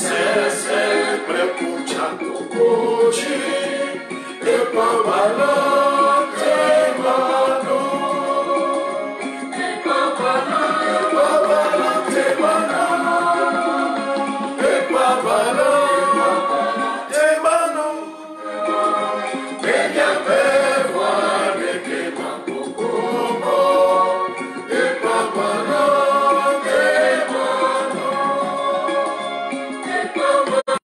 sei sempre puxando hoje e babalante mano e babalante mano e babalante mano venha perwa de que mango como e babalante mano e babalante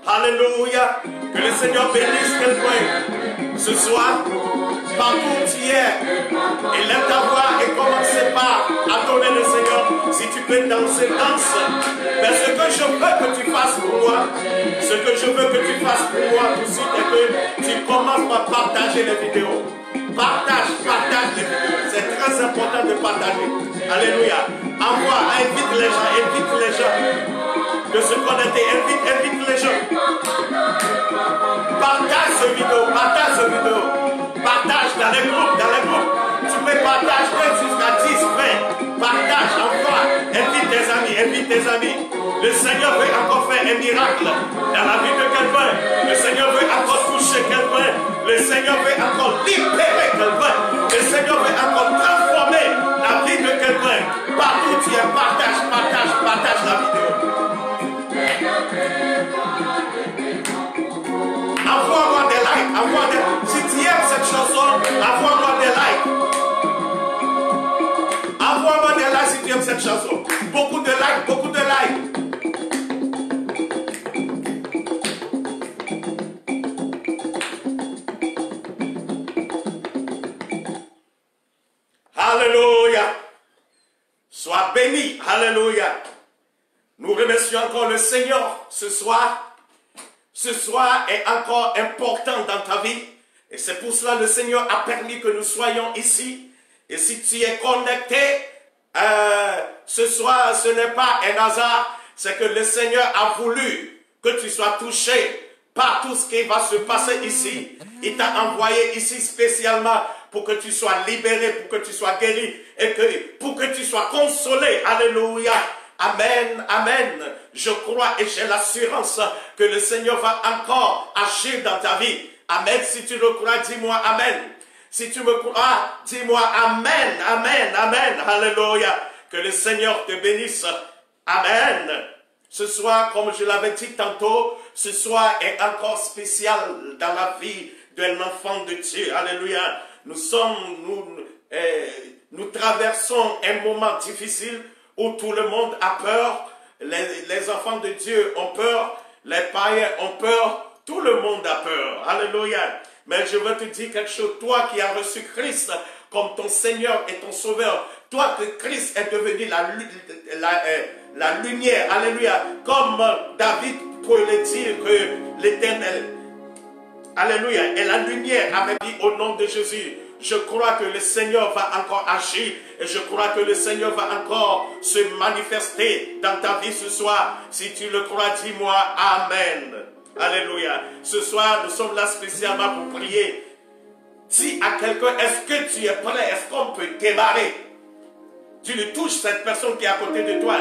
Alléluia. Que le Seigneur bénisse quelqu'un ce soir, partout où tu es. Élève ta voix et commence par adorer le Seigneur. Si tu peux danser, danse. Mais ce que je veux que tu fasses pour moi, ce que je veux que tu fasses pour moi tout de suite, est que tu commences par partager les vidéos. Partage les vidéos. C'est très important de partager. Alléluia. Envoie, invite les gens. De se connecter, invite les gens. Partage ce vidéo. Partage dans les groupes. Tu peux partager jusqu'à 10, 20. Partage, envoie. Invite tes amis. Le Seigneur veut encore faire un miracle dans la vie de quelqu'un. Le Seigneur veut encore toucher quelqu'un. Le Seigneur veut encore libérer quelqu'un. Le Seigneur veut encore transformer la vie de quelqu'un. Partout tu es, partage la vidéo. Envoie-moi des likes. Si tu aimes cette chanson, envoie-moi des likes. Envoie-moi des likes si tu aimes cette chanson. Beaucoup de likes. Alléluia. Sois béni. Alléluia. Nous remercions encore le Seigneur ce soir. Ce soir est encore important dans ta vie. Et c'est pour cela que le Seigneur a permis que nous soyons ici. Et si tu es connecté, ce soir, ce n'est pas un hasard. C'est que le Seigneur a voulu que tu sois touché par tout ce qui va se passer ici. Il t'a envoyé ici spécialement pour que tu sois libéré, pour que tu sois guéri et pour que tu sois consolé. Alléluia. Amen, amen. Je crois et j'ai l'assurance que le Seigneur va encore agir dans ta vie. Amen. Si tu le crois, dis-moi amen. Si tu me crois, dis-moi amen, amen, amen. Alléluia. Que le Seigneur te bénisse. Amen. Ce soir, comme je l'avais dit tantôt, ce soir est encore spécial dans la vie d'un enfant de Dieu. Alléluia. Nous traversons un moment difficile où tout le monde a peur, les enfants de Dieu ont peur, les païens ont peur, tout le monde a peur. Alléluia. Mais je veux te dire quelque chose, toi qui as reçu Christ comme ton Seigneur et ton Sauveur. Toi que Christ est devenu la lumière. Alléluia. Comme David peut le dire que l'Éternel, alléluia, est la lumière avec lui au nom de Jésus. Je crois que le Seigneur va encore agir et je crois que le Seigneur va encore se manifester dans ta vie ce soir. Si tu le crois, dis-moi Amen. Alléluia. Ce soir, nous sommes là spécialement pour prier. Dis à quelqu'un, est-ce que tu es prêt? Est-ce qu'on peut démarrer? Tu lui touches cette personne qui est à côté de toi.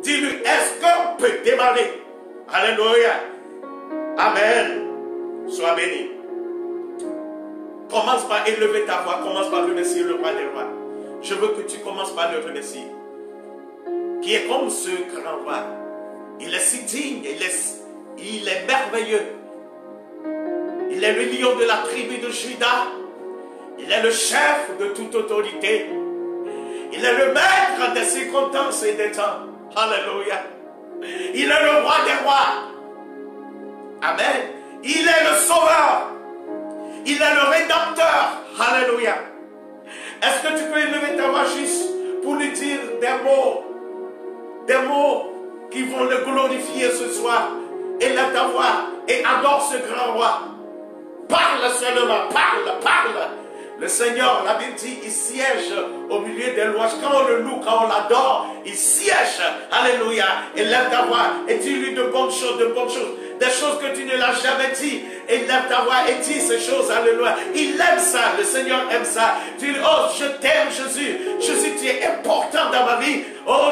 Dis-lui, est-ce qu'on peut démarrer? Alléluia. Amen. Sois béni. Commence par élever ta voix. Commence par remercier le roi des rois. Je veux que tu commences par le remercier. Qui est comme ce grand roi. Il est si digne. Il est merveilleux. Il est le lion de la tribu de Juda. Il est le chef de toute autorité. Il est le maître des circonstances et des temps. Alléluia. Il est le roi des rois. Amen. Il est le sauveur. Il est le rédempteur. Alléluia. Est-ce que tu peux élever ta voix juste pour lui dire des mots qui vont le glorifier ce soir? Élève ta voix et adore ce grand roi. Parle seulement, parle. Le Seigneur, la Bible dit, il siège au milieu des louanges. Quand on le loue, quand on l'adore, il siège. Alléluia. Élève ta voix et dis-lui de bonnes choses, des choses que tu ne l'as jamais dit. Élève ta voix et dis ces choses. Alléluia. Il aime ça. Le Seigneur aime ça. Dis-lui, oh, je t'aime, Jésus. Jésus, tu es important dans ma vie. Oh,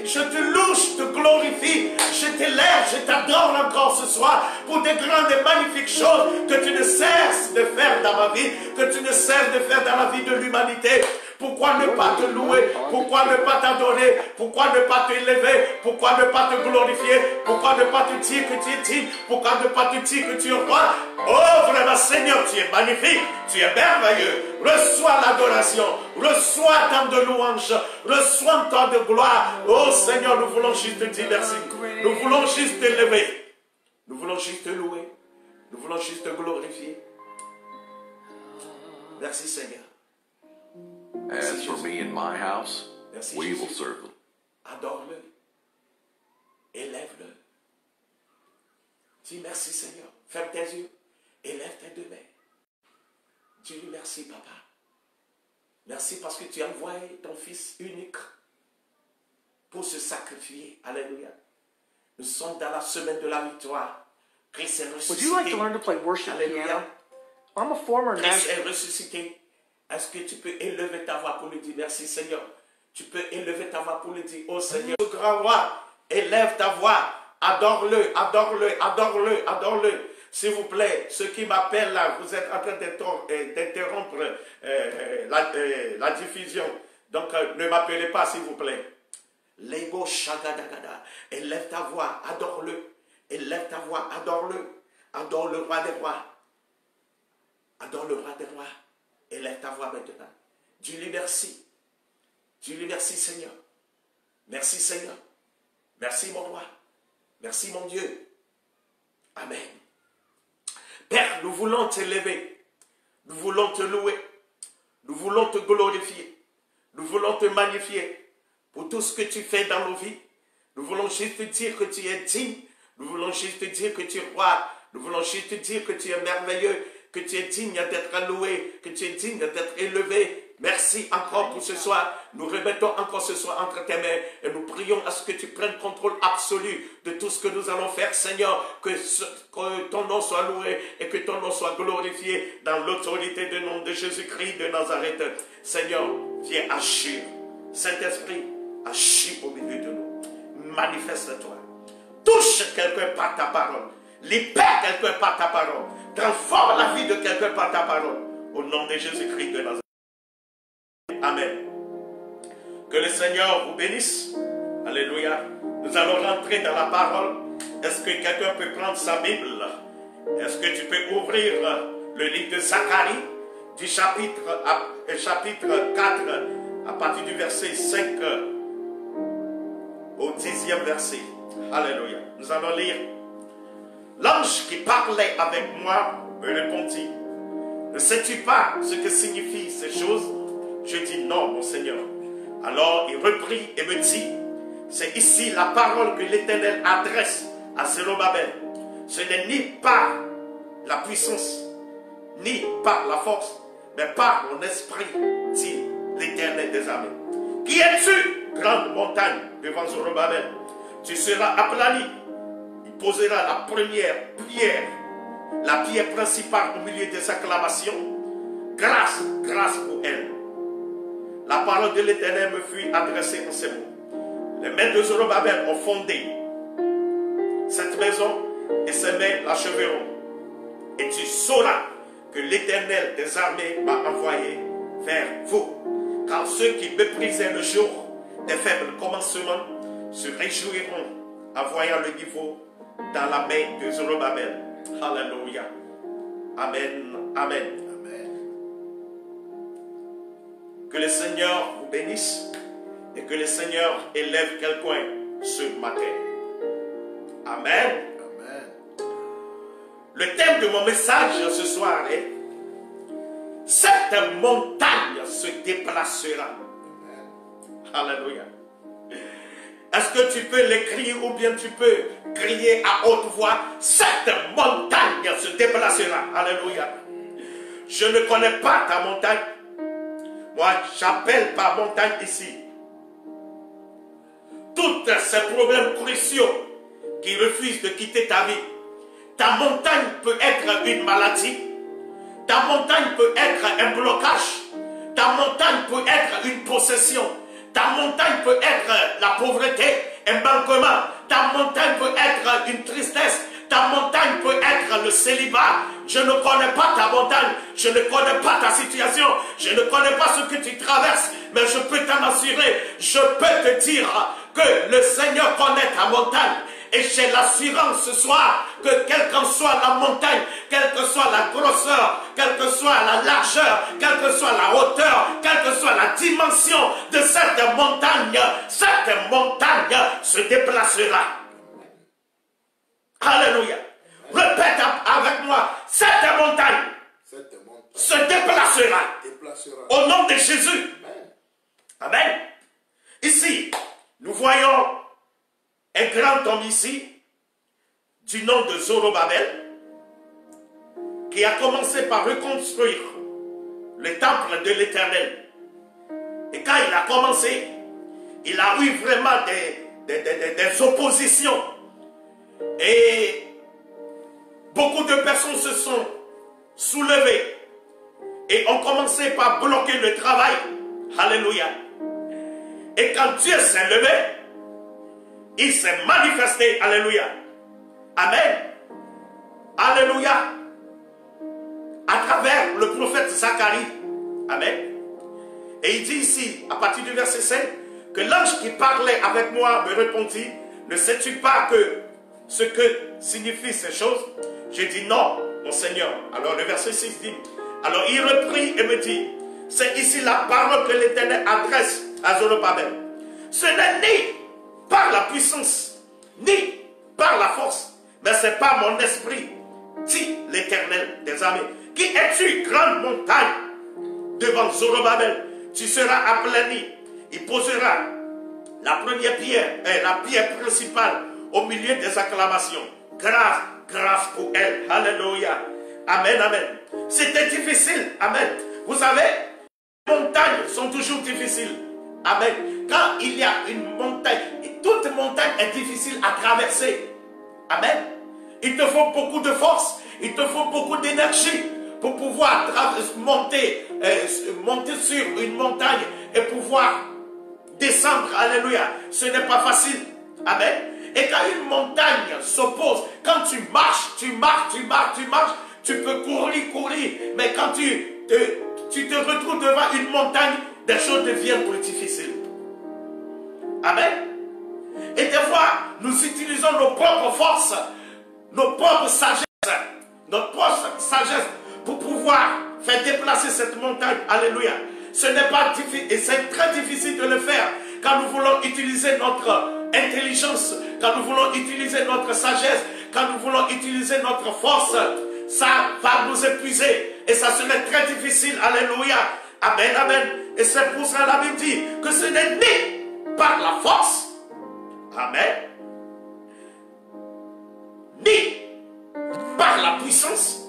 je te loue, je te glorifie. Je t'élève, je t'adore encore ce soir pour des grandes et magnifiques choses que tu ne cesses de faire dans ma vie, que tu ne cesses de faire dans la vie de l'humanité. Pourquoi ne pas te louer? Pourquoi ne pas t'adorer? Pourquoi ne pas t'élever? Pourquoi ne pas te glorifier? Pourquoi ne pas te dire que tu es digne? Pourquoi ne pas te dire que tu es roi? Oh vraiment Seigneur, tu es magnifique, tu es merveilleux. Reçois l'adoration, reçois tant de louanges, reçois tant de gloire. Oh Seigneur, nous voulons juste te dire merci. Nous voulons juste t'élever. Nous voulons juste te louer. Nous voulons juste te glorifier. Merci Seigneur. As for me and my house, Merci, we Jésus. will serve the Adore-le. Élève-le. Dis merci Seigneur. Ferme tes yeux. Élève tes deux mains. Dis-lui merci papa. Merci parce que tu as envoyé ton fils unique pour se sacrifier. Alléluia. Nous sommes dans la semaine de la victoire. Christ est ressuscité. Would you like to learn to play worship Alléluia. piano? I'm a former Christ national. est ressuscité. Est-ce que tu peux élever ta voix pour lui dire merci Seigneur? Tu peux élever ta voix pour lui dire oh Seigneur, le grand roi, élève ta voix, adore-le, adore-le, adore-le, adore-le. S'il vous plaît, ceux qui m'appellent là, vous êtes en train d'interrompre la diffusion. Donc ne m'appelez pas s'il vous plaît. Lego shagadagada, élève ta voix, adore-le. Élève ta voix, adore-le. Adore le roi des rois. Adore le roi des rois. Élève ta voix maintenant. Dis-lui merci. Dis-lui merci Seigneur. Merci Seigneur. Merci mon roi. Merci mon Dieu. Amen. Père, nous voulons t'élever. Nous voulons te louer. Nous voulons te glorifier. Nous voulons te magnifier pour tout ce que tu fais dans nos vies. Nous voulons juste te dire que tu es digne. Nous voulons juste te dire que tu es roi. Nous voulons juste te dire que tu es merveilleux, que tu es digne d'être loué, que tu es digne d'être élevé. Merci encore pour ce soir. Nous remettons encore ce soir entre tes mains et nous prions à ce que tu prennes contrôle absolu de tout ce que nous allons faire, Seigneur. Que ton nom soit loué et que ton nom soit glorifié dans l'autorité du nom de Jésus-Christ de Nazareth. Seigneur, viens agir. Saint-Esprit, agis au milieu de nous. Manifeste-toi. Touche quelqu'un par ta parole. Libère quelqu'un par ta parole. Transforme la vie de quelqu'un par ta parole. Au nom de Jésus-Christ de Nazareth. Amen. Que le Seigneur vous bénisse. Alléluia. Nous allons rentrer dans la parole. Est-ce que quelqu'un peut prendre sa Bible? Est-ce que tu peux ouvrir le livre de Zacharie du chapitre 4 à partir du verset 5 au 10e verset. Alléluia. Nous allons lire. L'ange qui parlait avec moi me répondit. Ne sais-tu pas ce que signifient ces choses? Je dis non, mon Seigneur. Alors il reprit et me dit, c'est ici la parole que l'Éternel adresse à Zérubabel. Ce n'est ni par la puissance, ni par la force, mais par mon esprit, dit l'Éternel des armées. Qui es-tu, grande montagne, devant Zorobabel? Tu seras aplani. Il posera la première pierre, la pierre principale au milieu des acclamations. Grâce, grâce pour elle. La parole de l'Éternel me fut adressée en ces mots. Les mains de Zorobabel ont fondé cette maison et ses mains l'acheveront. Et tu sauras que l'Éternel des armées m'a envoyé vers vous. Car ceux qui méprisaient le jour des faibles commencements se réjouiront en voyant le niveau dans la main de Zorobabel. Alléluia. Amen. Amen. Amen. Que le Seigneur vous bénisse et que le Seigneur élève quelqu'un ce matin. Amen. Amen. Le thème de mon message ce soir est « Cette montagne se déplacera ». Alléluia. Est-ce que tu peux l'écrire ou bien tu peux crier à haute voix « Cette montagne se déplacera ». Alléluia. Je ne connais pas ta montagne. Moi, j'appelle par montagne ici tous ces problèmes cruciaux qui refusent de quitter ta vie. Ta montagne peut être une maladie. Ta montagne peut être un blocage. Ta montagne peut être une possession. Ta montagne peut être la pauvreté, un manquement. Ta montagne peut être une tristesse. Ta montagne peut être le célibat. Je ne connais pas ta montagne. Je ne connais pas ta situation. Je ne connais pas ce que tu traverses. Mais je peux t'en assurer. Je peux te dire que le Seigneur connaît ta montagne. Et j'ai l'assurance ce soir que quelle qu'en soit la montagne, quelle que soit la grosseur, quelle que soit la largeur, quelle que soit la hauteur, quelle que soit la dimension de cette montagne se déplacera. Alléluia. Répète avec moi, cette montagne se déplacera. Au nom de Jésus. Amen. Ici, nous voyons un grand homme ici, du nom de Zorobabel, qui a commencé par reconstruire le temple de l'Éternel. Et quand il a commencé, il a eu vraiment des oppositions. Et beaucoup de personnes se sont soulevées et ont commencé par bloquer le travail. Alléluia. Et quand Dieu s'est levé, il s'est manifesté. Alléluia. Amen. Alléluia. À travers le prophète Zacharie. Amen. Et il dit ici, à partir du verset 5, que l'ange qui parlait avec moi me répondit, ne sais-tu pas que ce que signifient ces choses? J'ai dit non, mon Seigneur. Alors le verset 6 dit, alors il reprit et me dit, c'est ici la parole que l'Éternel adresse à Zorobabel. Ce n'est ni par la puissance, ni par la force, mais c'est par mon esprit, dit l'Éternel des armées. Qui es-tu, grande montagne? Devant Zorobabel, tu seras aplani. Il posera la première pierre, la pierre principale au milieu des acclamations. Grâce, grâce pour elle. Alléluia. Amen, amen. C'était difficile. Amen. Vous savez, les montagnes sont toujours difficiles. Amen. Quand il y a une montagne, toute montagne est difficile à traverser. Amen. Il te faut beaucoup de force. Il te faut beaucoup d'énergie pour pouvoir monter sur une montagne et pouvoir descendre. Alléluia. Ce n'est pas facile. Amen. Et quand une montagne s'oppose, quand tu marches, tu peux courir, mais quand tu te retrouves devant une montagne, des choses deviennent plus difficiles. Amen. Et des fois, nous utilisons nos propres forces, nos propres sagesses, notre propre sagesse pour pouvoir faire déplacer cette montagne. Alléluia. Ce n'est pas difficile, et c'est très difficile de le faire quand nous voulons utiliser notre intelligence, quand nous voulons utiliser notre sagesse, quand nous voulons utiliser notre force. Ça va nous épuiser. et ça serait très difficile. Alléluia. Amen, amen. Et c'est pour ça la Bible dit que ce n'est ni par la force, amen, ni par la puissance,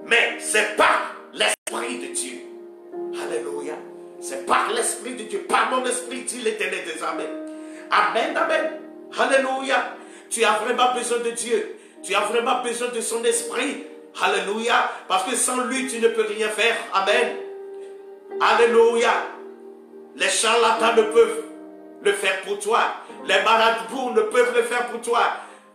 mais c'est par l'Esprit de Dieu. Alléluia. C'est par l'Esprit de Dieu, par mon esprit, dit l'Éternel des armées. Amen, amen. Alléluia. Tu as vraiment besoin de Dieu. Tu as vraiment besoin de son esprit. Alléluia. Parce que sans lui, tu ne peux rien faire. Amen. Alléluia. Les charlatans ne peuvent le faire pour toi. Les malades ne peuvent le faire pour toi.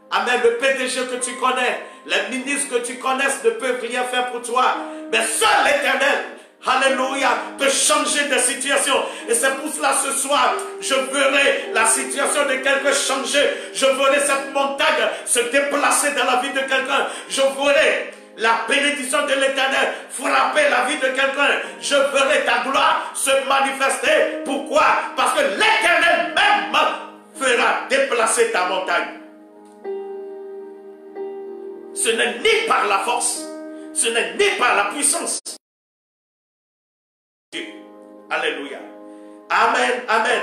Amen. Le PDG que tu connais, les ministres que tu connaisses ne peuvent rien faire pour toi. Mais seul l'Éternel, alléluia, peut changer de situation. Et c'est pour cela ce soir, je verrai la situation de quelqu'un changer. Je verrai cette montagne se déplacer dans la vie de quelqu'un. Je verrai la bénédiction de l'Éternel frapper la vie de quelqu'un. Je verrai ta gloire se manifester. Pourquoi? Parce que l'Éternel même fera déplacer ta montagne. Ce n'est ni par la force, ce n'est ni par la puissance. Alléluia. Amen, amen.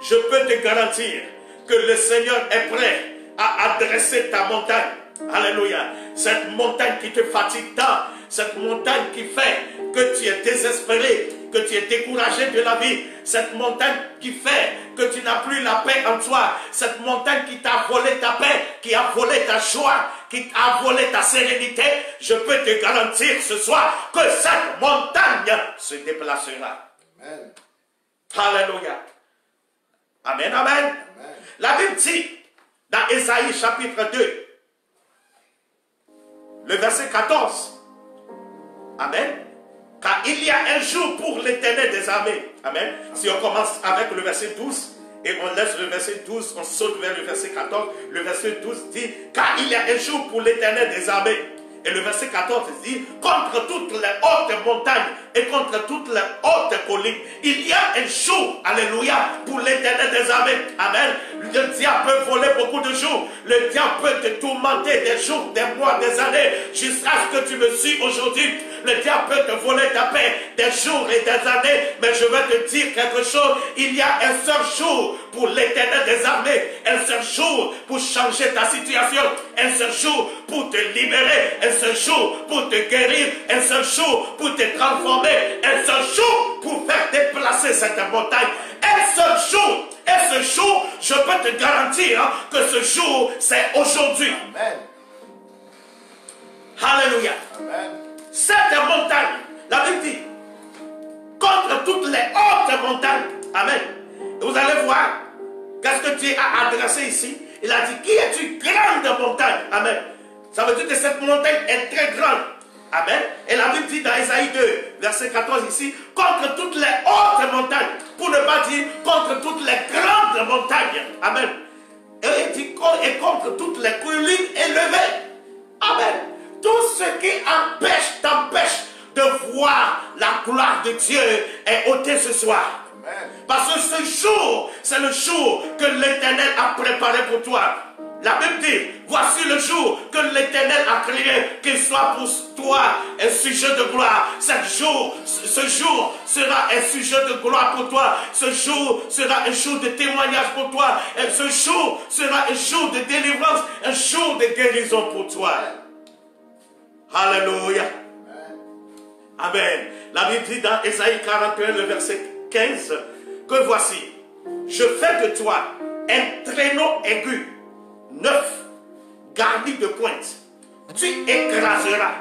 Je peux te garantir que le Seigneur est prêt à adresser ta montagne. Alléluia. Cette montagne qui te fatigue tant, cette montagne qui fait que tu es désespéré, que tu es découragé de la vie, cette montagne qui fait que tu n'as plus la paix en toi, cette montagne qui t'a volé ta paix, qui a volé ta joie, qui a volé ta sérénité, je peux te garantir ce soir que cette montagne se déplacera. Amen. Alléluia. Amen, amen. Amen. La Bible dit dans Ésaïe chapitre 2, le verset 14. Amen. Car il y a un jour pour l'Éternel des armées. Amen. Si on commence avec le verset 12 et on laisse le verset 12, on saute vers le verset 14. Le verset 12 dit, car il y a un jour pour l'Éternel des armées. Et le verset 14 dit, contre toutes les hautes montagnes et contre toutes les hautes collines, il y a un jour, alléluia, pour l'Éternel des armées. Amen. Le diable peut voler beaucoup de jours. Le diable peut te tourmenter des jours, des mois, des années, jusqu'à ce que tu me suis aujourd'hui. Le diable peut te voler ta paix des jours et des années. Mais je vais te dire quelque chose. Il y a un seul jour pour l'Éternel des armées. Un seul jour pour changer ta situation. Un seul jour pour te libérer. Un seul jour pour te guérir. Un seul jour pour te transformer. Un seul jour pour faire déplacer cette montagne. Un seul jour. Et ce jour, je peux te garantir que ce jour, c'est aujourd'hui. Amen. Alléluia. Amen. Cette montagne, la Bible dit, contre toutes les hautes montagnes. Amen. Et vous allez voir, qu'est-ce que Dieu a adressé ici? Il a dit, qui est-tu grande montagne? Amen. Ça veut dire que cette montagne est très grande. Amen. Et la Bible dit dans Ésaïe 2, verset 14 ici, contre toutes les hautes montagnes, pour ne pas dire contre toutes les grandes montagnes. Amen. Et il dit, et contre toutes les collines élevées. Amen. Tout ce qui t'empêche de voir la gloire de Dieu est ôté ce soir. Amen. Parce que ce jour, c'est le jour que l'Éternel a préparé pour toi. La Bible dit, voici le jour que l'Éternel a créé, qu'il soit pour toi un sujet de gloire. Ce jour sera un sujet de gloire pour toi. Ce jour sera un jour de témoignage pour toi. Et ce jour sera un jour de délivrance, un jour de guérison pour toi. Alléluia. Amen. La Bible dit dans Ésaïe 41, le verset 15, que voici, je fais de toi un traîneau aigu, neuf, garni de pointe. Tu écraseras,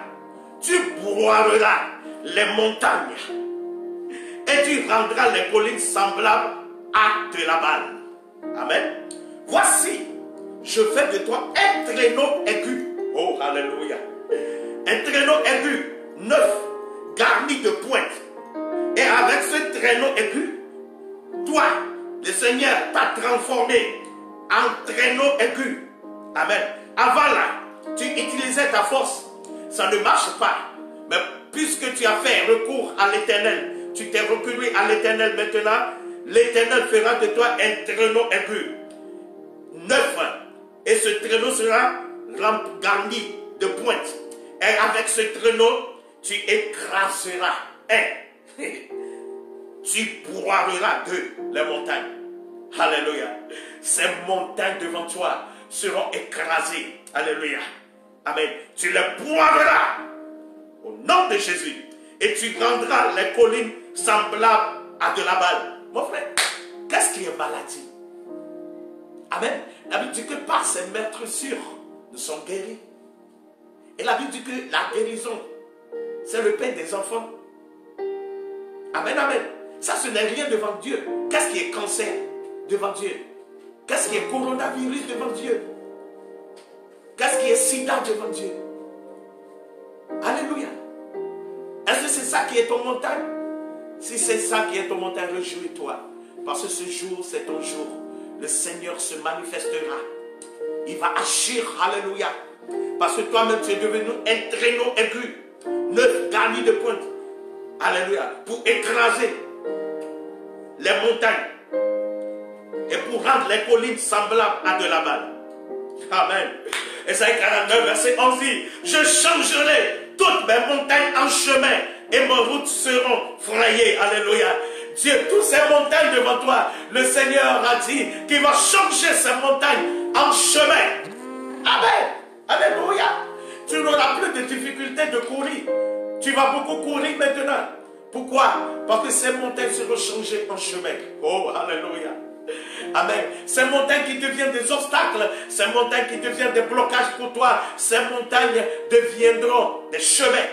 tu broieras les montagnes et tu rendras les collines semblables à de la balle. Amen. Voici, je fais de toi un traîneau aigu. Oh, alléluia. Un traîneau aigu, neuf, garni de pointe. Et avec ce traîneau aigu, toi, le Seigneur t'a transformé en traîneau aigu. Amen. Avant là, tu utilisais ta force. Ça ne marche pas. Mais puisque tu as fait recours à l'Éternel, tu t'es reculé à l'Éternel maintenant, l'Éternel fera de toi un traîneau aigu. Neuf. Et ce traîneau sera garni de pointe. Et avec ce traîneau, tu écraseras un. Tu broieras deux les montagnes. Alléluia. Ces montagnes devant toi seront écrasées. Alléluia. Amen. Tu les broieras au nom de Jésus. Et tu rendras les collines semblables à de la balle. Mon frère, qu'est-ce qui est maladie? Amen. La Bible dit que par ses maîtres sûrs, nous sommes guéris. Et la Bible dit que la guérison, c'est le pain des enfants. Amen, amen. Ça, ce n'est rien devant Dieu. Qu'est-ce qui est cancer devant Dieu? Qu'est-ce qui est coronavirus devant Dieu? Qu'est-ce qui est sida devant Dieu? Alléluia. Est-ce que c'est ça qui est ton montagne? Si c'est ça qui est ton montagne, réjouis-toi. Parce que ce jour, c'est ton jour. Le Seigneur se manifestera. Il va agir. Alléluia. Parce que toi-même, tu es devenu un traîneau aigu. 9 garnis de pointe. Alléluia. Pour écraser les montagnes. Et pour rendre les collines semblables à de la balle. Amen. Esaïe 49, verset 11 dit, je changerai toutes mes montagnes en chemin et mes routes seront frayées. Alléluia. Dieu, toutes ces montagnes devant toi, le Seigneur a dit qu'il va changer ces montagnes en chemin. Amen. Alléluia. Tu n'auras plus de difficultés de courir. Tu vas beaucoup courir maintenant. Pourquoi? Parce que ces montagnes seront changées en chemin. Oh, alléluia. Amen. Ces montagnes qui deviennent des obstacles, ces montagnes qui deviennent des blocages pour toi, ces montagnes deviendront des chemins.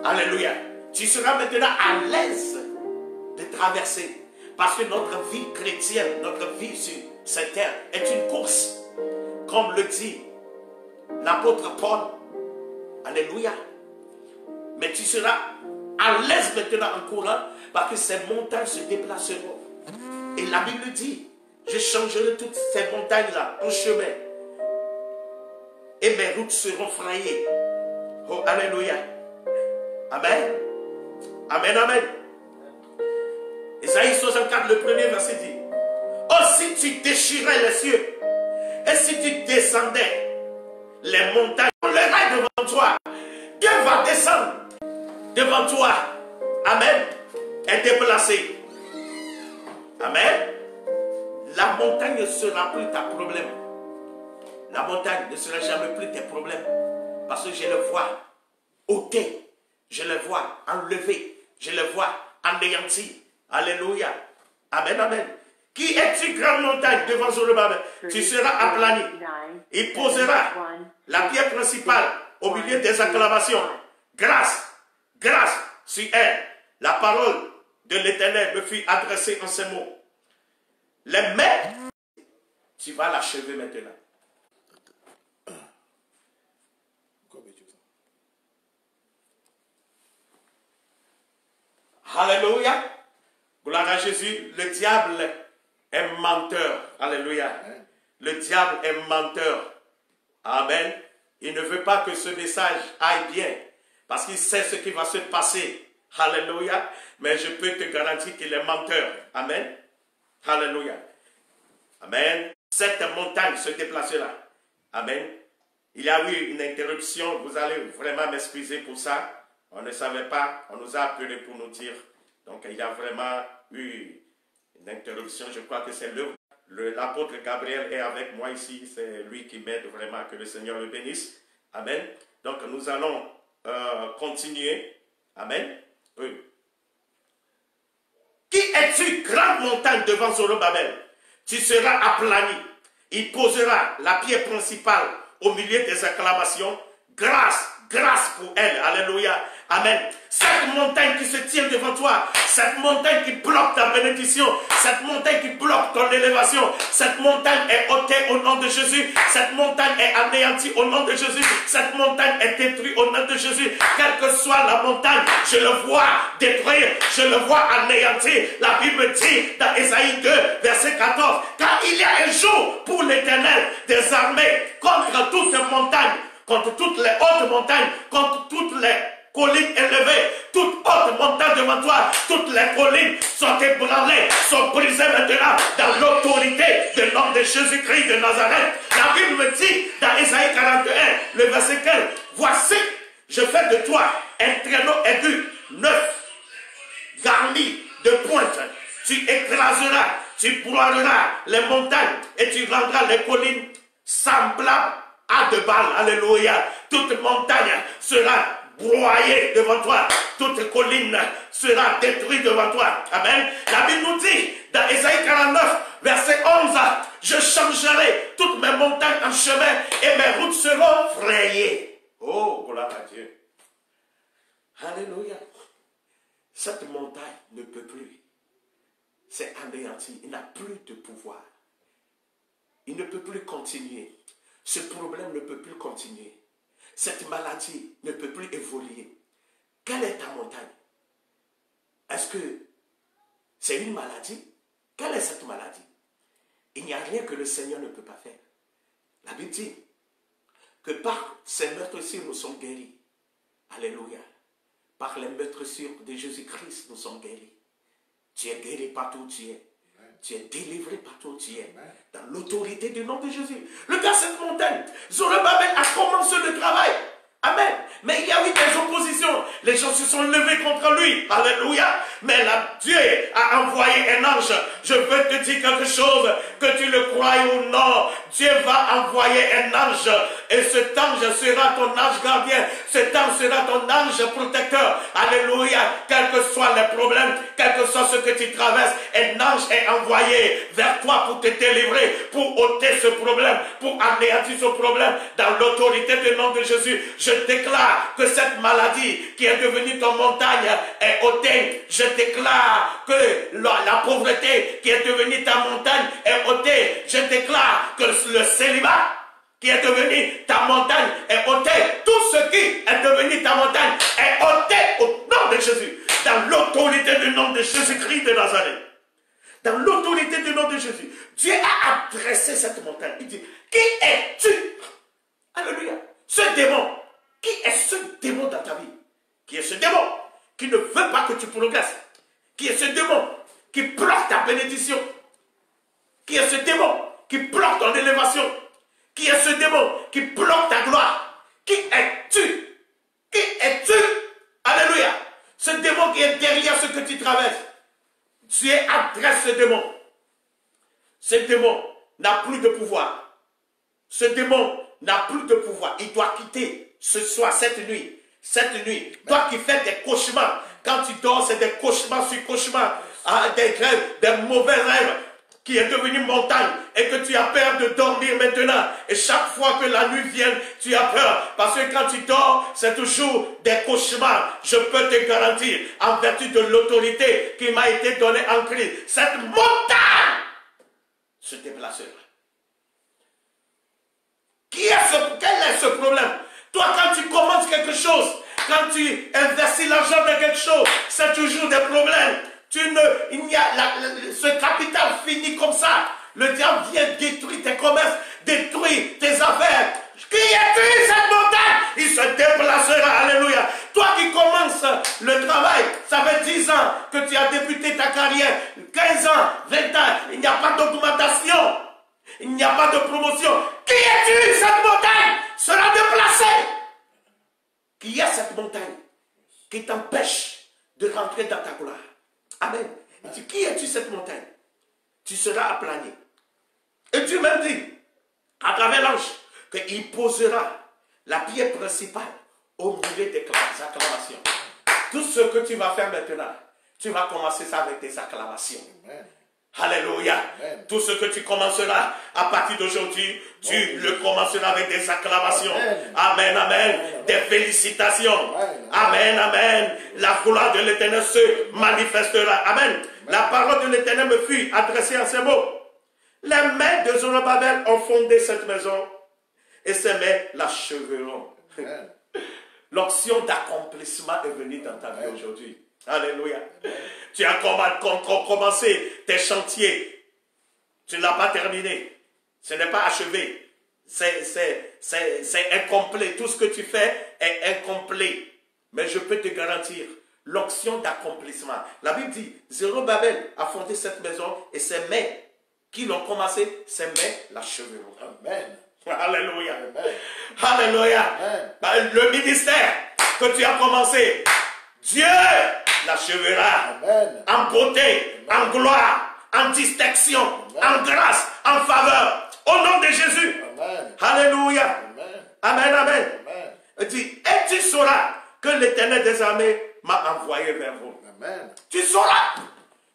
Alléluia. Tu seras maintenant à l'aise de traverser. Parce que notre vie chrétienne, notre vie sur cette terre est une course. Comme le dit l'apôtre Paul. Alléluia. Mais tu seras à l'aise maintenant en courant parce que ces montagnes se déplaceront. Et la Bible dit, je changerai toutes ces montagnes-là en chemin. Et mes routes seront frayées. Oh, alléluia. Amen. Amen, amen. Esaïe 64, le premier verset dit, oh, si tu déchirais les cieux, et si tu descendais les montagnes, on les rails devant toi, Dieu va descendre devant toi. Amen. Et déplacer. Amen. La montagne ne sera plus ta problème. La montagne ne sera jamais plus tes problèmes. Parce que je le vois ôté. Je le vois enlevé. Je le vois anéanti. Alléluia. Amen, amen. Qui es-tu, grande montagne, devant Zorobabel? Tu seras aplani. Il posera la pierre principale au milieu des acclamations. Grâce, grâce sur elle. La parole de l'Éternel me fut adressée en ces mots. Les mains, tu vas l'achever maintenant. Alléluia. Gloire à Jésus. Le diable est menteur. Alléluia. Le diable est menteur. Amen. Il ne veut pas que ce message aille bien. Parce qu'il sait ce qui va se passer. Alléluia. Mais je peux te garantir qu'il est menteur. Amen. Alléluia. Amen. Cette montagne se déplacera. Amen. Il y a eu une interruption. Vous allez vraiment m'excuser pour ça. On ne savait pas. On nous a appelés pour nous dire. Donc il y a vraiment eu une interruption. Je crois que c'est l'apôtre Gabriel est avec moi ici. C'est lui qui m'aide vraiment. Que le Seigneur le bénisse. Amen. Donc nous allons continuer. Amen. Oui. Qui es-tu, grande montagne devant Zorobabel? Tu seras aplani. Il posera la pierre principale au milieu des acclamations. Grâce, grâce pour elle. Alléluia. Amen. Cette montagne qui se tient devant toi, cette montagne qui bloque ta bénédiction, cette montagne qui bloque ton élévation, cette montagne est ôtée au nom de Jésus, cette montagne est anéantie au nom de Jésus, cette montagne est détruite au nom de Jésus. Quelle que soit la montagne, je le vois détruire, je le vois anéantir. La Bible dit dans Ésaïe 2, verset 14, car il y a un jour pour l'Éternel des armées contre toutes les montagnes, contre toutes les hautes montagnes, contre toutes les collines élevées, toute haute montagne devant toi, toutes les collines sont ébranlées, sont brisées maintenant dans l'autorité de l'homme de Jésus-Christ de Nazareth. La Bible me dit dans Ésaïe 41, le verset 15, voici, Je fais de toi un traîneau aigu, neuf, garni de pointe. Tu écraseras, tu broieras les montagnes et tu rendras les collines semblables à de balles. Alléluia. Toute montagne sera broyée devant toi. Toute colline sera détruite devant toi. Amen. La Bible nous dit dans Ésaïe 49, verset 11, je changerai toutes mes montagnes en chemin et mes routes seront frayées. Oh, gloire à Dieu. Alléluia. Cette montagne ne peut plus. C'est anéanti. Il n'a plus de pouvoir. Il ne peut plus continuer. Ce problème ne peut plus continuer. Cette maladie ne peut plus évoluer. Quelle est ta montagne? Est-ce que c'est une maladie? Quelle est cette maladie? Il n'y a rien que le Seigneur ne peut pas faire. La Bible dit que par ces meurtrissures nous sommes guéris. Alléluia. Par les meurtrissures de Jésus-Christ nous sommes guéris. Tu es guéri partout où tu es. Tu es délivré partout où tu es. Dans l'autorité du nom de Jésus. Regarde cette montagne. Zorobabel a commencé le travail. Amen. Mais il y a eu des oppositions. Les gens se sont levés contre lui. Alléluia. Mais là, Dieu a envoyé un ange. Je veux te dire quelque chose, que tu le crois ou non. Dieu va envoyer un ange. Et cet ange sera ton ange gardien. Cet ange sera ton ange protecteur. Alléluia. Quels que soient les problèmes, quel que soit ce que tu traverses, un ange est envoyé vers toi pour te délivrer, pour ôter ce problème, pour anéantir ce problème. Dans l'autorité du nom de Jésus, je déclare que cette maladie qui est devenue ton montagne est ôtée. Je déclare que la pauvreté qui est devenue ta montagne est ôtée. Je déclare que le célibat qui est devenu ta montagne est ôté. Tout ce qui est devenu ta montagne est ôté au nom de Jésus. Dans l'autorité du nom de Jésus-Christ de Nazareth. Dans l'autorité du nom de Jésus. Dieu a adressé cette montagne. Il dit, qui es-tu? Alléluia. Ce démon. Qui est ce démon dans ta vie? Qui est ce démon qui ne veut pas que tu progresses? Qui est ce démon qui bloque ta bénédiction? Qui est ce démon qui bloque ton élévation? Qui est ce démon qui bloque ta gloire? Qui es-tu? Qui es-tu? Alléluia. Ce démon qui est derrière ce que tu traverses. Dieu adresse ce démon. Ce démon n'a plus de pouvoir. Ce démon n'a plus de pouvoir. Il doit quitter ce soir, cette nuit. Cette nuit. Toi qui fais des cauchemars. Quand tu dors, c'est des cauchemars sur cauchemars. Des rêves, des mauvais rêves qui est devenu montagne et que tu as peur de dormir maintenant. Et chaque fois que la nuit vient, tu as peur. Parce que quand tu dors, c'est toujours des cauchemars. Je peux te garantir, en vertu de l'autorité qui m'a été donnée en Christ, cette montagne se déplacera. Quel est ce problème? Toi, quand tu commences quelque chose, quand tu investis l'argent dans quelque chose, c'est toujours des problèmes. Ce capital finit comme ça. Le diable vient détruire tes commerces, détruire tes affaires. Qui est-tu cette montagne? Il se déplacera. Alléluia. Toi qui commences le travail, ça fait 10 ans que tu as débuté ta carrière, 15 ans, 20 ans, il n'y a pas d'augmentation, il n'y a pas de promotion. Qui es-tu? Cette montagne sera déplacée. Qui est cette montagne qui t'empêche de rentrer dans ta gloire? Amen. Il dit, qui es-tu cette montagne? Tu seras aplani. Et Dieu même dit, à travers l'ange, qu'il posera la pierre principale au milieu des acclamations. Tout ce que tu vas faire maintenant, tu vas commencer ça avec des acclamations. Amen. Alléluia. Amen. Tout ce que tu commenceras à partir d'aujourd'hui, tu le commenceras avec des acclamations. Amen, amen. Amen. Des félicitations. Amen, amen. La gloire de l'Éternel se manifestera. Amen. La parole de l'Éternel me fut adressée en ces mots. Les mains de Zorobabel ont fondé cette maison et ses mains l'achèveront. L'onction d'accomplissement est venue dans ta vie aujourd'hui. Alléluia. Tu as commencé tes chantiers. Tu ne l'as pas terminé. Ce n'est pas achevé. C'est incomplet. Tout ce que tu fais est incomplet. Mais je peux te garantir l'onction d'accomplissement. La Bible dit, Zorobabel a fondé cette maison et ses mains qui l'ont commencé, ses mains l'achèveront. Amen. Alléluia. Amen. Alléluia. Amen. Le ministère que tu as commencé, Dieu l'achèvera Amen. en beauté, en gloire, en distinction, en grâce, en faveur. Au nom de Jésus. Amen. Alléluia. Amen. Amen, amen. Amen. Il dit, et tu sauras que l'Éternel des armées m'a envoyé vers vous. Amen. Tu sauras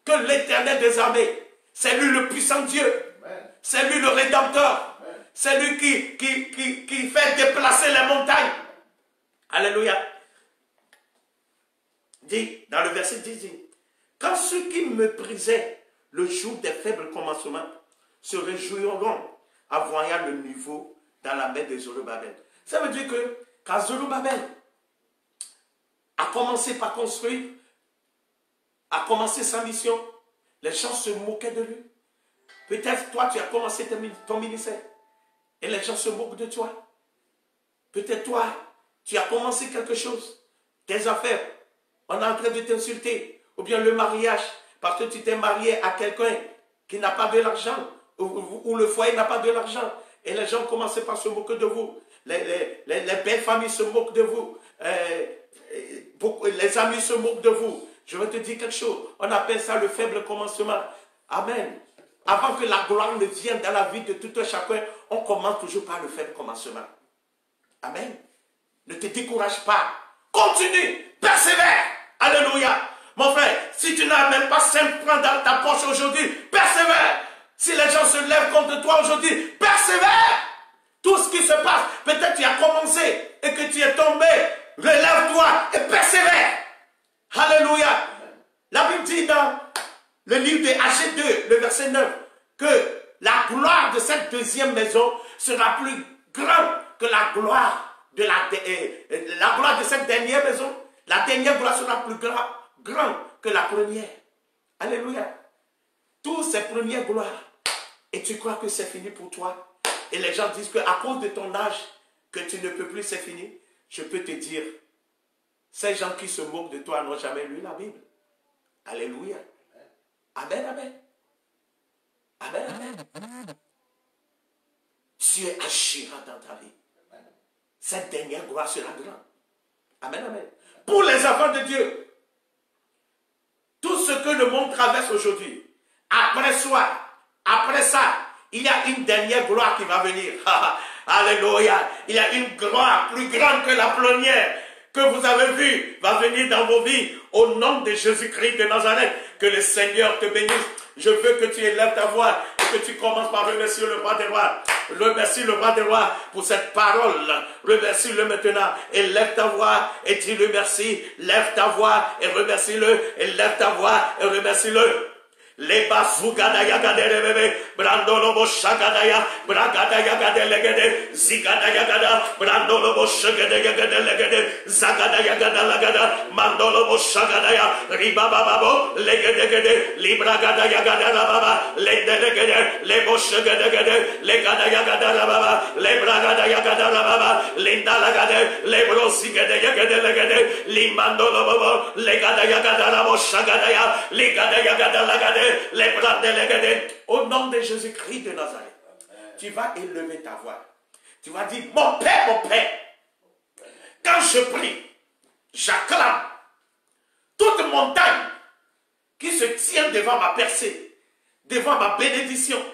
que l'Éternel des armées, c'est lui le puissant Dieu. Amen. C'est lui le Rédempteur. C'est lui qui fait déplacer les montagnes. Alléluia. Dit, dans le verset 10, dit, quand ceux qui me brisaient le jour des faibles commencements se réjouiront en voyant le niveau dans la main de Zorobabel. Ça veut dire que quand Zorobabel a commencé par construire, a commencé sa mission, les gens se moquaient de lui. Peut-être toi, tu as commencé ton ministère et les gens se moquent de toi. Peut-être toi, tu as commencé quelque chose, tes affaires, on est en train de t'insulter, ou bien le mariage, parce que tu t'es marié à quelqu'un qui n'a pas de l'argent, ou le foyer n'a pas de l'argent, et les gens commencent par se moquer de vous. Les belles familles se moquent de vous, les amis se moquent de vous. Je vais te dire quelque chose, on appelle ça le faible commencement. Amen. Avant que la gloire ne vienne dans la vie de tout un chacun, on commence toujours par le faible commencement. Amen. Ne te décourage pas. Continue, persévère. Alléluia. Mon frère, si tu n'as même pas 5 francs dans ta poche aujourd'hui, persévère. Si les gens se lèvent contre toi aujourd'hui, persévère. Tout ce qui se passe, peut-être tu as commencé et que tu es tombé, relève-toi et persévère. Alléluia. La Bible dit dans le livre de Agé 2, le verset 9, que la gloire de cette deuxième maison sera plus grande que la gloire de la gloire de cette dernière maison. La dernière gloire sera plus grande que la première. Alléluia. Tous ces premières gloires. Et tu crois que c'est fini pour toi? Et les gens disent qu'à cause de ton âge, que tu ne peux plus, c'est fini. Je peux te dire, ces gens qui se moquent de toi n'ont jamais lu la Bible. Alléluia. Amen, amen. Amen, amen. Dieu agira dans ta vie. Cette dernière gloire sera grande. Amen, amen. Pour les enfants de Dieu, tout ce que le monde traverse aujourd'hui, après ça, il y a une dernière gloire qui va venir. Alléluia. Il y a une gloire plus grande que la première que vous avez vue va venir dans vos vies. Au nom de Jésus-Christ de Nazareth, que le Seigneur te bénisse. Je veux que tu élèves ta voix et que tu commences par remercier le roi des rois. Remercie le roi des rois pour cette parole. Remercie-le maintenant. Et lève ta voix et dis-le merci. Lève ta voix et remercie-le. Et lève ta voix et remercie-le. Les basugada yagade bébé, brandolo boshagada bragada yagade legede, zigada yagada, brandolo boshagada yagade legede, zagada yagada lagada, mandolo boshagada ya, ribaba babo, legede, libragada yagada la baba, legede, le boshagada gede, legada yagada la baba, lebragada yagada la baba, linda lagade, le brosigade yagade legede, limandolo babo, legada yagada la boshagada ya, ligada yagada lagade. Les bras délégués, au nom de Jésus-Christ de Nazareth, tu vas élever ta voix. Tu vas dire, mon Père, quand je prie, j'acclame toute montagne qui se tient devant ma percée, devant ma bénédiction,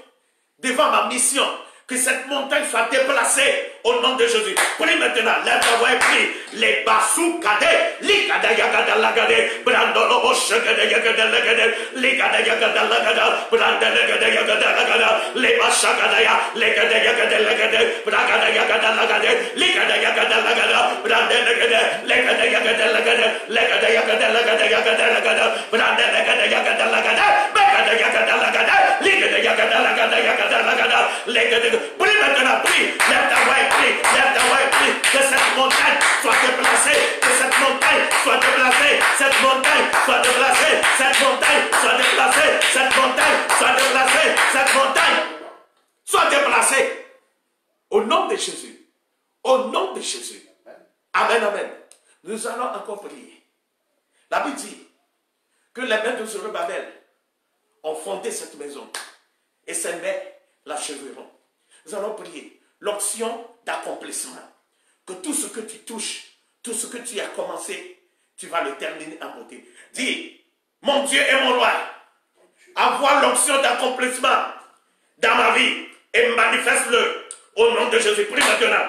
devant ma mission, que cette montagne soit déplacée au nom de Jésus. Prie maintenant, lève ta voix et prie. Les basous cadets, les gada yagada lagade, brandolo boshagada yagada lagade, les gada yagada lagada, brandele gada yagada lagada, les bashagada ya, les gada yagada lagade, bragada yagada lagade, les gada yagada lagada, brandele gada, les gada yagada lagade, les gada yagada lagada yagada lagada, brandele gada yagada lagada, bagada yagada lagada, les gada yagada lagada yagada lagada, les gada. Prie maintenant, prie, lève ta voix et prie, lève ta voix et prie, que cette montagne soit déplacée, que cette montagne soit déplacée, cette montagne soit déplacée, cette montagne soit déplacée, cette montagne soit déplacée, cette montagne soit déplacée. Au nom de Jésus, au nom de Jésus. Amen, amen. Nous allons encore prier. La Bible dit que les mains de Zorobabel ont fondé cette maison et ses mains l'achèveront. Nous allons prier l'option d'accomplissement. Que tout ce que tu touches tout ce que tu as commencé, tu vas le terminer en beauté. Dis, mon Dieu et mon roi, avoir l'onction d'accomplissement dans ma vie et manifeste-le au nom de Jésus. Prie maintenant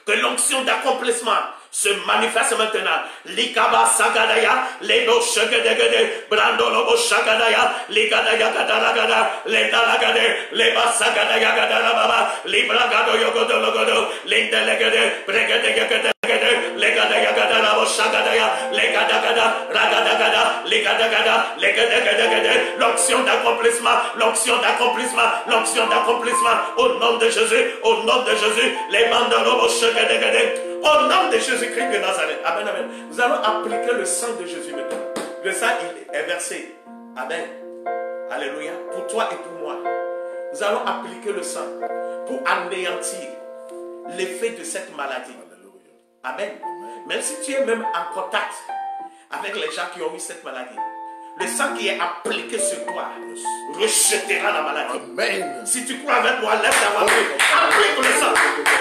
que l'onction d'accomplissement se manifeste maintenant. Likaba sagadaya, lebo shagedegede, brandolobo shagadaya, ligadaya gadalagada, ledalagade, leba sagadaya gadalababa, libragado yogodologodo, lindelegede, bregedegede. Legadaya gadalabo shagadaya, legadagada, ragadagada, legadagada, legadagada, l'onction d'accomplissement, l'onction d'accomplissement, l'onction d'accomplissement, au nom de Jésus, au nom de Jésus, les mandalobo shagadagade. Au nom de Jésus-Christ de Nazareth. Amen, amen. Nous allons appliquer le sang de Jésus maintenant. Le sang, il est versé. Amen. Alléluia. Pour toi et pour moi. Nous allons appliquer le sang pour anéantir l'effet de cette maladie. Amen. Même si tu es même en contact avec les gens qui ont eu cette maladie, le sang qui est appliqué sur toi rejettera la maladie. Amen. Si tu crois avec moi, lève ta main. Applique le sang.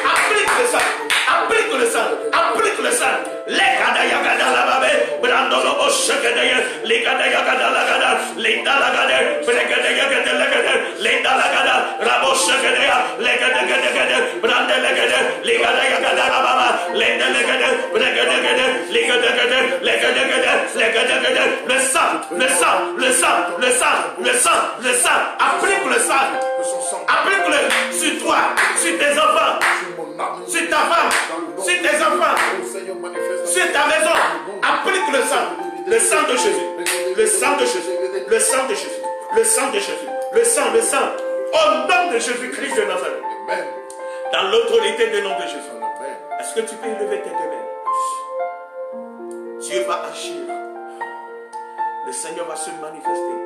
Applique le sang. Applique le sang. Applique le sang. Les gadaya gadala babe, brandolo boshakadaya, les gadaya gadala gada, les dalagada, bregadaya gadala gada, les dalagada, raboshakadaya, les gadaya gada, brandela gada, les gadaya gadala baba, les dalagada, bregadaya gada, les gadaya, les gadaya, les gadaya, le sang, le sang, le sang, le sang, le sang, le sang, applique le sang. Applique-le sur toi, sur tes enfants, sur ta femme, sur tes enfants, sur ta maison. Applique le sang de Jésus, le sang de Jésus, le sang de Jésus, le sang de Jésus, le sang, au nom de Jésus-Christ de Nazareth. Dans l'autorité du nom de Jésus. Est-ce que tu peux élever tes deux mains? Dieu va agir. Le Seigneur va se manifester.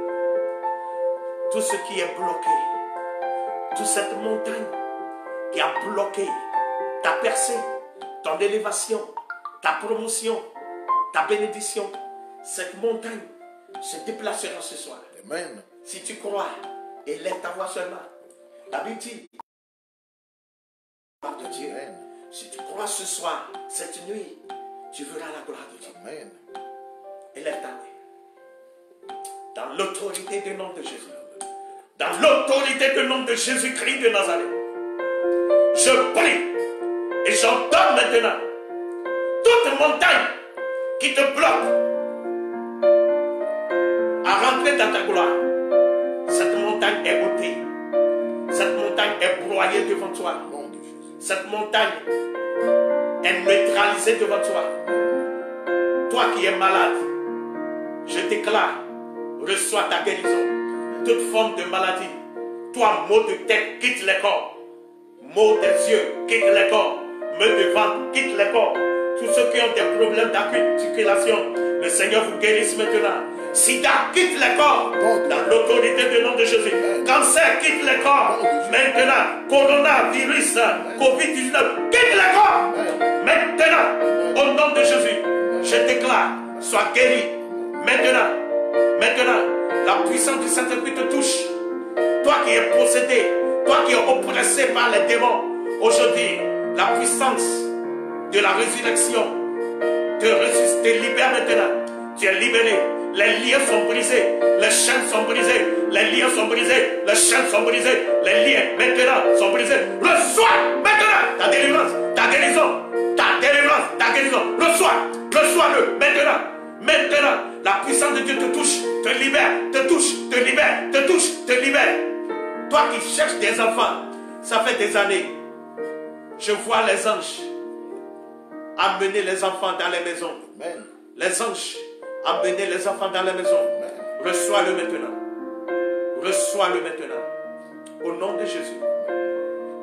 Tout ce qui est bloqué, toute cette montagne qui a bloqué ta percée, ton élévation, ta promotion, ta bénédiction, cette montagne se déplacera ce soir. Amen. Si tu crois, élève ta voix seulement. La Bible dit, gloire de Dieu. Amen. Si tu crois ce soir, cette nuit, tu verras la gloire de Dieu. Amen. Élève ta main. Dans l'autorité du nom de Jésus. Dans l'autorité du nom de Jésus-Christ de Nazareth. Je prie et j'entends maintenant toute montagne qui te bloque à rentrer dans ta gloire. Cette montagne est ôtée. Cette montagne est broyée devant toi. Cette montagne est neutralisée devant toi. Toi qui es malade, je déclare, reçois ta guérison. Toute forme de maladie, toi, maux de tête, quitte les corps. Maux des yeux, quitte les corps. Maux de ventre, quitte les corps. Tous ceux qui ont des problèmes d'articulation, le Seigneur vous guérisse maintenant. Sida, quitte les corps. Dans l'autorité du nom de Jésus. Cancer, quitte les corps. Maintenant, coronavirus, Covid-19, quitte les corps. Maintenant, au nom de Jésus, je déclare, sois guéri. Maintenant, la puissance du Saint-Esprit te touche. Toi qui es possédé, toi qui es oppressé par les démons, aujourd'hui, la puissance de la résurrection te libère maintenant. Tu es libéré. Les liens sont brisés. Les chaînes sont brisées. Les liens sont brisés. Les chaînes sont brisées. Les liens maintenant sont brisés. Reçois maintenant ta délivrance, ta guérison, ta délivrance, ta guérison. Reçois-le maintenant. Maintenant, la puissance de Dieu te touche, te libère, te touche, te libère, te touche, te libère. Toi qui cherches des enfants, ça fait des années. Je vois les anges amener les enfants dans les maisons. Amen. Les anges amener les enfants dans les maisons. Reçois-le maintenant. Reçois-le maintenant. Au nom de Jésus.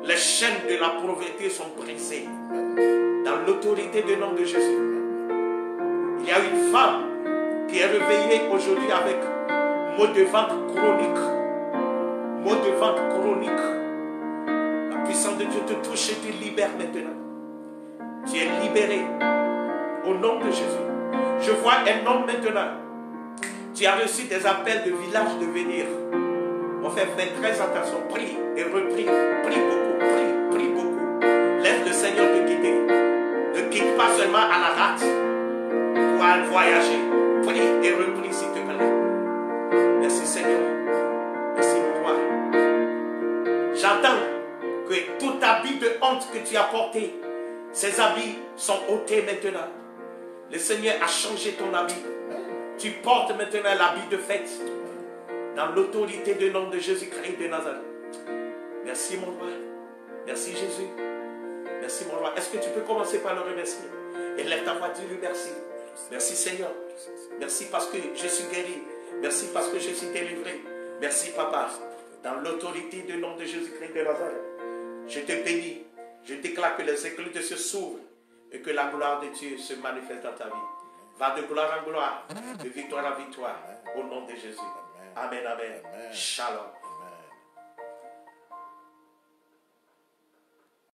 Les chaînes de la pauvreté sont brisées. Dans l'autorité du nom de Jésus. Il y a une femme qui est réveillée aujourd'hui avec maux de ventre chronique. Maux de ventre chronique. La puissance de Dieu te touche et te libère maintenant. Tu es libéré au nom de Jésus. Je vois un homme maintenant. Tu as reçu des appels de village de venir. On fait très attention. Prie et reprie. Prie beaucoup. Prie beaucoup. Laisse le Seigneur te guider. Le Ne quitte pas seulement à la rate pour aller voyager. Prie et reprie s'il te plaît. Merci Seigneur. Merci mon roi. J'entends que tout habit de honte que tu as porté, ces habits sont ôtés maintenant. Le Seigneur a changé ton habit. Tu portes maintenant l'habit de fête dans l'autorité du nom de Jésus-Christ de Nazareth. Merci mon roi. Merci Jésus. Merci mon roi. Est-ce que tu peux commencer par le remercier? Et lève ta voix, dis-lui merci. Merci Seigneur. Merci parce que je suis guéri. Merci parce que je suis délivré. Merci Papa. Dans l'autorité du nom de Jésus-Christ de Nazareth, je te bénis. Je déclare que les écluses de Dieu s'ouvrent et que la gloire de Dieu se manifeste dans ta vie. Va de gloire en gloire, de victoire en victoire, au nom de Jésus. Amen, amen. Shalom.